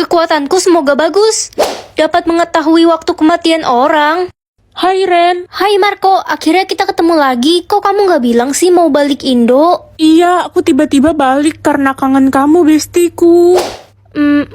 Kekuatanku semoga bagus. Dapat mengetahui waktu kematian orang. Hai Ren. Hai Marco, akhirnya kita ketemu lagi. Kok kamu nggak bilang sih mau balik Indo? Iya, aku tiba-tiba balik karena kangen kamu, bestiku.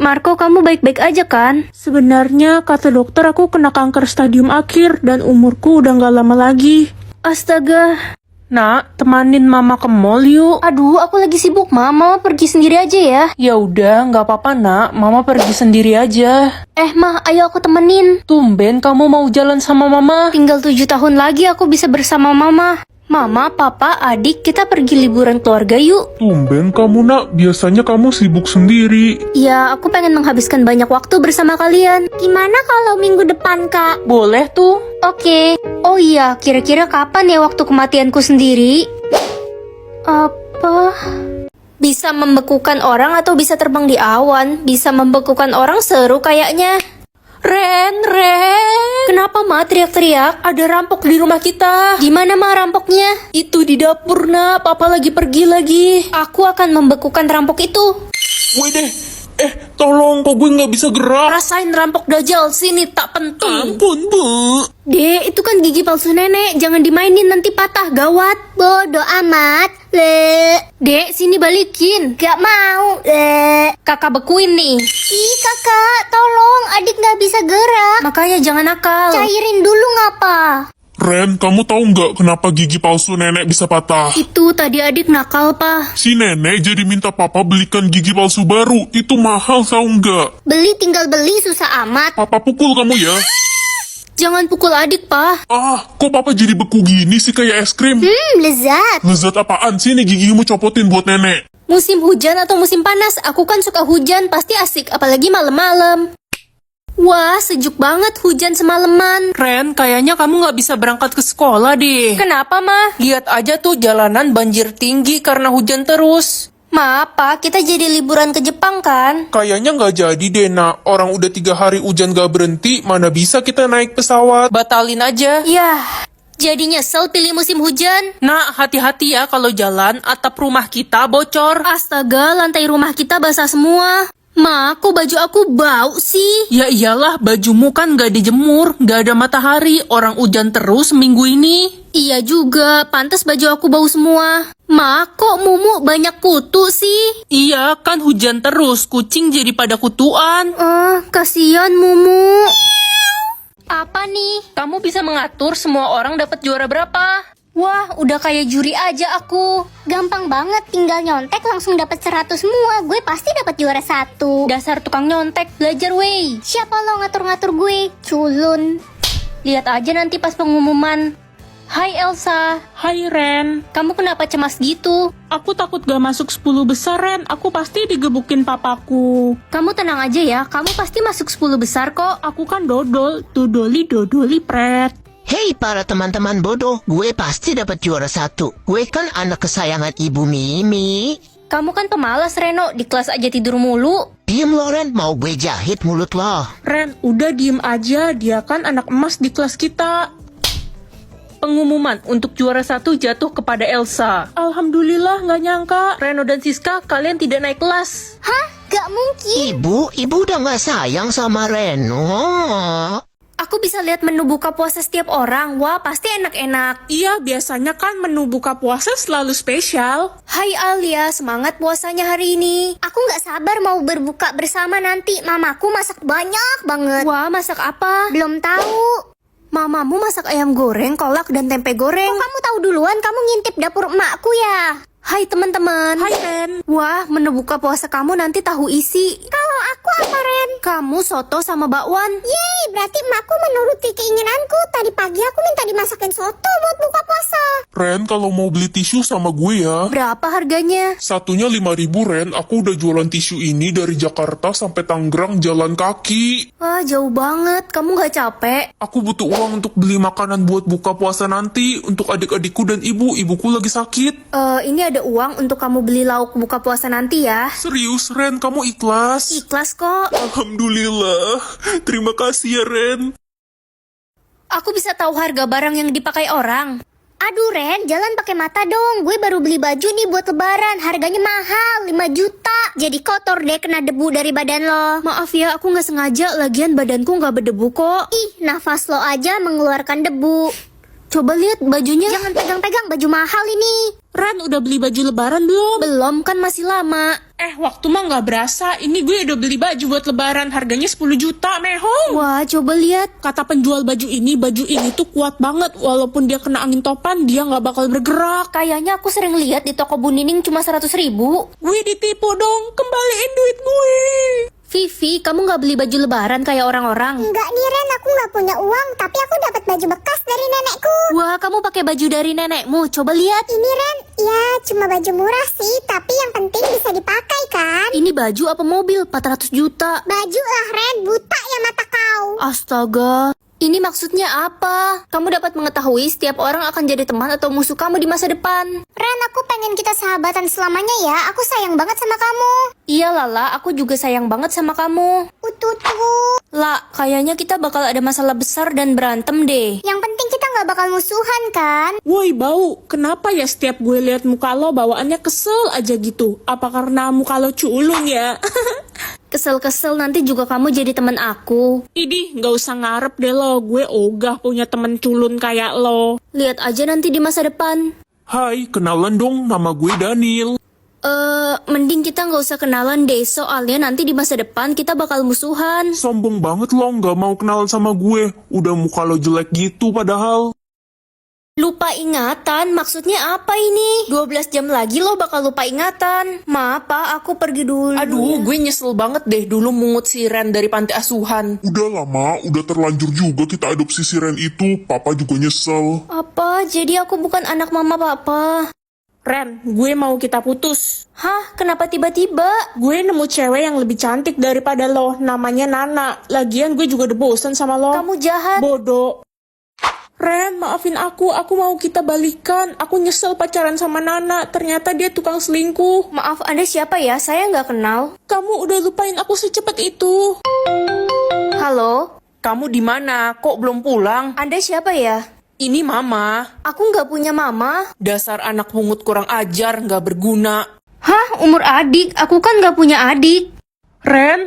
Marco, kamu baik-baik aja kan? Sebenarnya kata dokter aku kena kanker stadium akhir dan umurku udah gak lama lagi. Astaga. Nak, temanin mama ke mall yuk. Aduh, aku lagi sibuk, Mama. Pergi sendiri aja ya. Ya udah, nggak apa-apa nak. Mama pergi sendiri aja. Mah, ayo aku temenin. Tumben kamu mau jalan sama mama. Tinggal 7 tahun lagi aku bisa bersama Mama. Mama, Papa, Adik, kita pergi liburan keluarga yuk. Tumben kamu nak, biasanya kamu sibuk sendiri. Ya, aku pengen menghabiskan banyak waktu bersama kalian. Gimana kalau minggu depan, Kak? Boleh tuh. Oke. Oh iya, kira-kira kapan ya waktu kematianku sendiri? Apa? Bisa membekukan orang atau bisa terbang di awan? Bisa membekukan orang seru kayaknya. Ren. Kenapa Ma teriak-teriak? Ada rampok di rumah kita. Gimana Ma rampoknya? Itu di dapur nak, papa lagi pergi lagi. Aku akan membekukan rampok itu. Woi deh, tolong kok gue nggak bisa gerak. Rasain rampok dajal, sini tak pentung. Ampun bu. Dek, itu kan gigi palsu nenek. Jangan dimainin, nanti patah, gawat. Bodoh amat. Dek, sini balikin. Gak mau. Kakak bekuin nih. Ih kakak, tolong. Adik gak bisa gerak. Makanya jangan nakal. Cairin dulu ngapa? Ren, kamu tahu nggak kenapa gigi palsu nenek bisa patah? Itu tadi adik nakal, Pak. Si nenek jadi minta papa belikan gigi palsu baru. Itu mahal tahu nggak? Beli tinggal beli, susah amat. Papa pukul kamu ya. Jangan pukul adik, Pak. Kok papa jadi beku gini sih kayak es krim? Lezat. Lezat apaan sih nih gigimu copotin buat nenek? Musim hujan atau musim panas, aku kan suka hujan, pasti asik, apalagi malam-malam. Wah, sejuk banget hujan semalaman. Ren, kayaknya kamu nggak bisa berangkat ke sekolah deh. Kenapa, Ma? Lihat aja tuh jalanan banjir tinggi karena hujan terus. Ma, Pak, kita jadi liburan ke Jepang kan? Kayaknya nggak jadi deh nak. Orang udah 3 hari hujan gak berhenti, mana bisa kita naik pesawat? Batalin aja. Yah, jadi nyesel pilih musim hujan. Nak, hati-hati ya kalau jalan, atap rumah kita bocor. Astaga, lantai rumah kita basah semua. Ma, kok baju aku bau sih? Ya iyalah, bajumu kan gak dijemur, gak ada matahari, orang hujan terus minggu ini. Iya juga, pantas baju aku bau semua. Ma, kok Mumu banyak kutu sih? Iya, kan hujan terus, kucing jadi pada kutuan. Kasihan Mumu. Apa nih? Kamu bisa mengatur semua orang dapat juara berapa? Wah, udah kayak juri aja aku. Gampang banget, tinggal nyontek langsung dapat 100 semua. Gue pasti dapat juara 1. Dasar tukang nyontek, belajar wey. Siapa lo ngatur-ngatur gue? Culun. Lihat aja nanti pas pengumuman. Hai Elsa. Hai Ren. Kamu kenapa cemas gitu? Aku takut gak masuk 10 besar Ren, aku pasti digebukin papaku. Kamu tenang aja ya, kamu pasti masuk 10 besar kok. Aku kan dodol, dodoli pret. Hei para teman-teman bodoh, gue pasti dapat juara 1. Gue kan anak kesayangan Ibu Mimi. Kamu kan pemalas Reno, di kelas aja tidur mulu. Diem Loren, mau gue jahit mulut lo. Ren, udah diem aja, dia kan anak emas di kelas kita. Pengumuman untuk juara 1 jatuh kepada Elsa. Alhamdulillah, gak nyangka. Reno dan Siska, kalian tidak naik kelas. Hah? Gak mungkin. Ibu udah gak sayang sama Reno. Aku bisa lihat menu buka puasa setiap orang. Wah, pasti enak-enak. Iya, biasanya kan menu buka puasa selalu spesial. Hai Alia, semangat puasanya hari ini. Aku gak sabar mau berbuka bersama nanti. Mamaku masak banyak banget. Wah, masak apa? Belum tahu. Mamamu masak ayam goreng, kolak, dan tempe goreng. Oh, kamu tahu duluan, kamu ngintip dapur emakku ya? Hai teman-teman. Hai Ren. Wah, menu buka puasa kamu nanti tahu isi. Kalau aku apa Ren? Kamu soto sama bakwan. Yeay, berarti emakku menuruti keinginanku. Tadi pagi aku minta dimasakin soto buat buka puasa. Ren, kalau mau beli tisu sama gue ya. Berapa harganya? Satunya 5.000 Ren, aku udah jualan tisu ini dari Jakarta sampai Tangerang jalan kaki. Wah, jauh banget. Kamu gak capek? Aku butuh uang untuk beli makanan buat buka puasa nanti. Untuk adik-adikku dan ibuku lagi sakit. Ini ada uang untuk kamu beli lauk buka puasa nanti ya. Serius Ren, kamu ikhlas? Ikhlas kok. Alhamdulillah, terima kasih ya Ren. Aku bisa tahu harga barang yang dipakai orang. Aduh Ren, jalan pakai mata dong. Gue baru beli baju nih buat lebaran. Harganya mahal, 5 juta. Jadi kotor deh kena debu dari badan lo. Maaf ya, aku nggak sengaja. Lagian badanku nggak berdebu kok. Ih, nafas lo aja mengeluarkan debu. Coba lihat bajunya. Jangan pegang-pegang baju mahal ini. Ren, udah beli baju lebaran belum? Belum, kan masih lama. Waktu mah nggak berasa. Ini gue udah beli baju buat lebaran. Harganya 10 juta, mehong. Wah, coba lihat. Kata penjual baju ini tuh kuat banget. Walaupun dia kena angin topan, dia nggak bakal bergerak. Kayaknya aku sering lihat di toko Bu Nining cuma 100 ribu. Gue ditipu dong, kembaliin duit gue. Vivi, kamu nggak beli baju lebaran kayak orang-orang? Enggak nih Ren, aku nggak punya uang, tapi aku dapat baju bekas dari nenekku. Wah, kamu pakai baju dari nenekmu. Coba lihat. Ini Ren, ya cuma baju murah sih, tapi yang penting bisa dipakai kan? Ini baju apa mobil? 400 juta. Baju lah Ren, buta ya mata kau. Astaga. Ini maksudnya apa? Kamu dapat mengetahui setiap orang akan jadi teman atau musuh kamu di masa depan. Ren, aku pengen kita sahabatan selamanya ya, aku sayang banget sama kamu. Iya Lala, aku juga sayang banget sama kamu. Ututu. La, kayaknya kita bakal ada masalah besar dan berantem deh. Yang penting kita nggak bakal musuhan kan? Woi bau, kenapa ya setiap gue lihat muka lo bawaannya kesel aja gitu? Apa karena muka lo culun ya? Kesel-kesel nanti juga kamu jadi teman aku. Idih, nggak usah ngarep deh lo, gue ogah punya temen culun kayak lo. Lihat aja nanti di masa depan. Hai, kenalan dong, nama gue Daniel. Mending kita nggak usah kenalan deh, soalnya nanti di masa depan kita bakal musuhan. Sombong banget lo, nggak mau kenalan sama gue. Udah muka lo jelek gitu padahal. Lupa ingatan, maksudnya apa ini? 12 jam lagi lo bakal lupa ingatan. Maaf Pak, aku pergi dulu. Aduh, gue nyesel banget deh dulu mungut si Ren dari panti asuhan. Udah lama, udah terlanjur juga kita adopsi si Ren itu. Papa juga nyesel. Apa? Jadi aku bukan anak mama papa? Ren, gue mau kita putus. Hah? Kenapa tiba-tiba? Gue nemu cewek yang lebih cantik daripada lo, namanya Nana. Lagian gue juga udah bosen sama lo. Kamu jahat. Bodoh. Ren, maafin aku mau kita balikan. Aku nyesel pacaran sama Nana, ternyata dia tukang selingkuh. Maaf, Anda siapa ya? Saya nggak kenal. Kamu udah lupain aku secepat itu. Halo? Kamu di mana? Kok belum pulang? Anda siapa ya? Ini Mama. Aku nggak punya mama. Dasar anak pungut kurang ajar, nggak berguna. Hah? Umur adik? Aku kan nggak punya adik. Ren,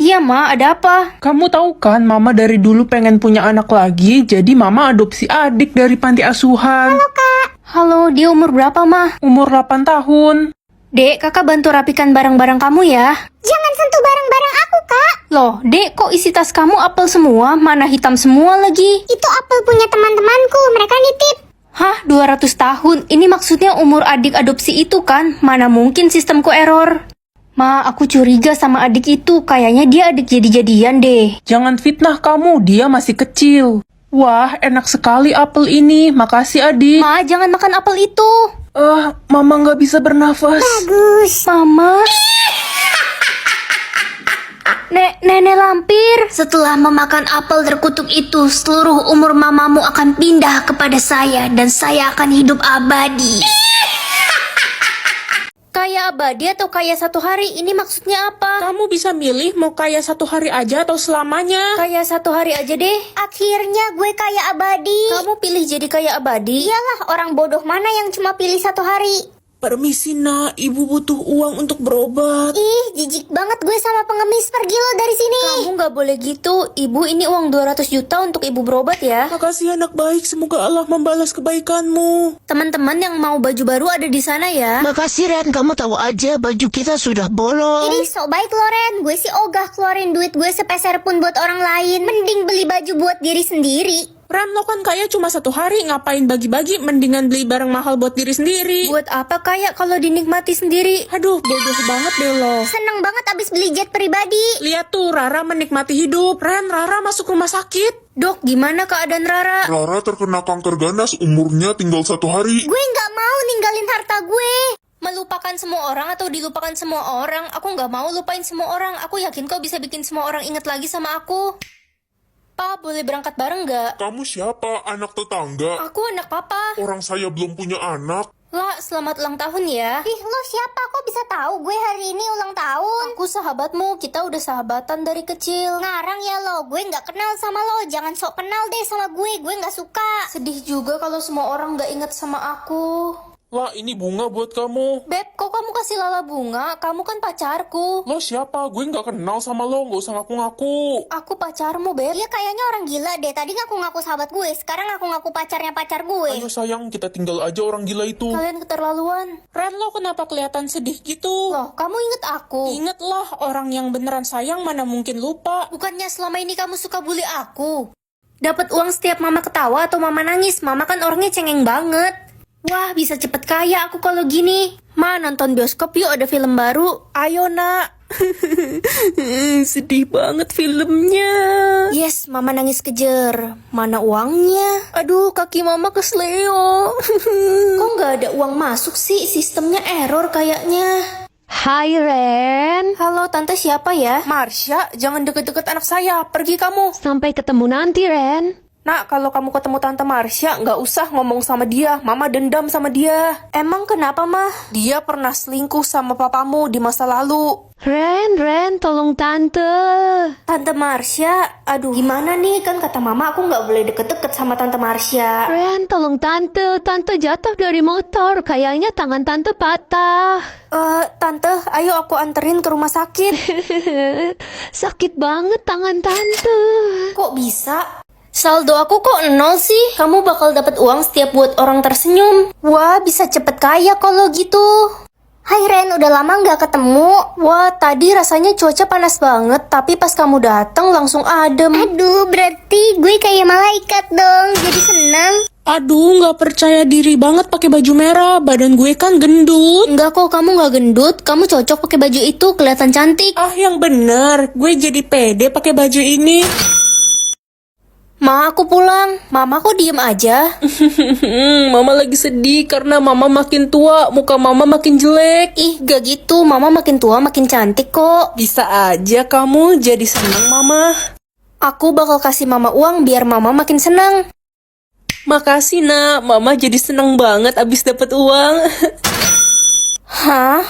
Iya, Ma. Ada apa? kamu tahu kan Mama dari dulu pengen punya anak lagi, jadi Mama adopsi adik dari panti asuhan. Halo, dia umur berapa, Ma? Umur 8 tahun. Dek, kakak bantu rapikan barang-barang kamu ya. Jangan sentuh barang-barang aku kak. Loh, Dek, kok isi tas kamu apel semua? Mana hitam semua lagi? Itu apel punya teman-temanku, mereka nitip. Hah, 200 tahun? Ini maksudnya umur adik adopsi itu kan? Mana mungkin sistemku error? Ma, aku curiga sama adik itu. Kayaknya dia adik jadi-jadian deh. Jangan fitnah kamu, dia masih kecil. Wah, enak sekali apel ini. Makasih adik. Ma, jangan makan apel itu. Mama nggak bisa bernafas. Bagus. Mama. Nenek lampir. Setelah memakan apel terkutuk itu, seluruh umur mamamu akan pindah kepada saya dan saya akan hidup abadi. Kaya abadi atau kaya 1 hari? Ini maksudnya apa? Kamu bisa milih mau kaya 1 hari aja atau selamanya. Kaya 1 hari aja deh. Akhirnya gue kaya abadi. Kamu pilih jadi kaya abadi? Iyalah, orang bodoh mana yang cuma pilih 1 hari. Permisi nak, ibu butuh uang untuk berobat. Ih, jijik banget gue sama pengemis, pergi lo dari sini. Kamu nggak boleh gitu. Ibu, ini uang 200 juta untuk ibu berobat ya. Makasih anak baik, semoga Allah membalas kebaikanmu. Teman-teman yang mau baju baru ada di sana ya. Makasih Ren, kamu tahu aja baju kita sudah bolong. Ini sok baik lo Ren, gue sih ogah keluarin duit gue sepeser pun buat orang lain. Mending beli baju buat diri sendiri. Ren, lo kan kaya cuma 1 hari, ngapain bagi-bagi? Mendingan beli barang mahal buat diri sendiri. Buat apa kaya kalau dinikmati sendiri? Aduh, bodoh banget deh lo. Seneng banget abis beli jet pribadi. Lihat tuh, Rara menikmati hidup. Ren, Rara masuk rumah sakit. Dok, gimana keadaan Rara? Rara terkena kanker ganas, umurnya tinggal 1 hari. Gue nggak mau ninggalin harta gue. Melupakan semua orang atau dilupakan semua orang? Aku nggak mau lupain semua orang. Aku yakin kau bisa bikin semua orang ingat lagi sama aku. Pa, boleh berangkat bareng nggak? Kamu siapa? Anak tetangga? Aku anak papa. Orang saya belum punya anak. Lah, selamat ulang tahun ya. Ih, lo siapa? Kok bisa tahu gue hari ini ulang tahun? Aku sahabatmu, kita udah sahabatan dari kecil. Ngarang ya lo, gue nggak kenal sama lo. Jangan sok kenal deh sama gue nggak suka. Sedih juga kalau semua orang gak inget sama aku. Lah, ini bunga buat kamu. Beb, kok kamu kasih Lala bunga? Kamu kan pacarku. Lo siapa? Gue nggak kenal sama lo, nggak usah ngaku-ngaku. Aku pacarmu, Beb. Iya kayaknya orang gila deh. Tadi ngaku-ngaku sahabat gue, sekarang ngaku-ngaku pacarnya pacar gue. Ayo sayang, kita tinggal aja orang gila itu. Kalian keterlaluan. Ren, lo kenapa kelihatan sedih gitu? Loh, kamu inget aku? Ingatlah, orang yang beneran sayang mana mungkin lupa. Bukannya selama ini kamu suka bully aku? Dapat uang setiap mama ketawa atau mama nangis. Mama kan orangnya cengeng banget. Wah, bisa cepet kaya aku kalau gini. Ma, nonton bioskop yuk, ada film baru. Ayo nak. Sedih banget filmnya. Yes, mama nangis kejer. Mana uangnya? Aduh, kaki mama kesleo. Kok nggak ada uang masuk sih? Sistemnya error kayaknya. Hai Ren, Halo, tante siapa ya? Marsha, jangan deket-deket anak saya. Pergi kamu. sampai ketemu nanti Ren. Nak, kalau kamu ketemu Tante Marsha, nggak usah ngomong sama dia. Mama dendam sama dia. Emang kenapa, mah? Dia pernah selingkuh sama papamu di masa lalu. Ren, tolong tante. Tante Marsha, aduh gimana nih, kan kata mama aku nggak boleh deket-deket sama Tante Marsha. Ren, tolong tante. Tante jatuh dari motor, kayaknya tangan tante patah. Tante, ayo aku anterin ke rumah sakit. Sakit banget tangan tante. Kok bisa? Saldo aku kok 0 sih? Kamu bakal dapat uang setiap buat orang tersenyum. Wah, bisa cepet kaya kalau gitu. Hai Ren, udah lama nggak ketemu. Wah, tadi rasanya cuaca panas banget, tapi pas kamu datang langsung adem. Aduh, berarti gue kayak malaikat dong. Jadi senang. Aduh, nggak percaya diri banget pakai baju merah. Badan gue kan gendut. Enggak kok, kamu nggak gendut. Kamu cocok pakai baju itu, kelihatan cantik. Ah, yang bener. Gue jadi pede pakai baju ini. Ma, aku pulang. Mama kok diem aja? Mama lagi sedih karena mama makin tua, muka mama makin jelek. Ih, gak gitu. Mama makin tua makin cantik kok. Bisa aja kamu jadi senang mama. Aku bakal kasih mama uang biar mama makin senang. Makasih nak, mama jadi senang banget abis dapat uang. Hah?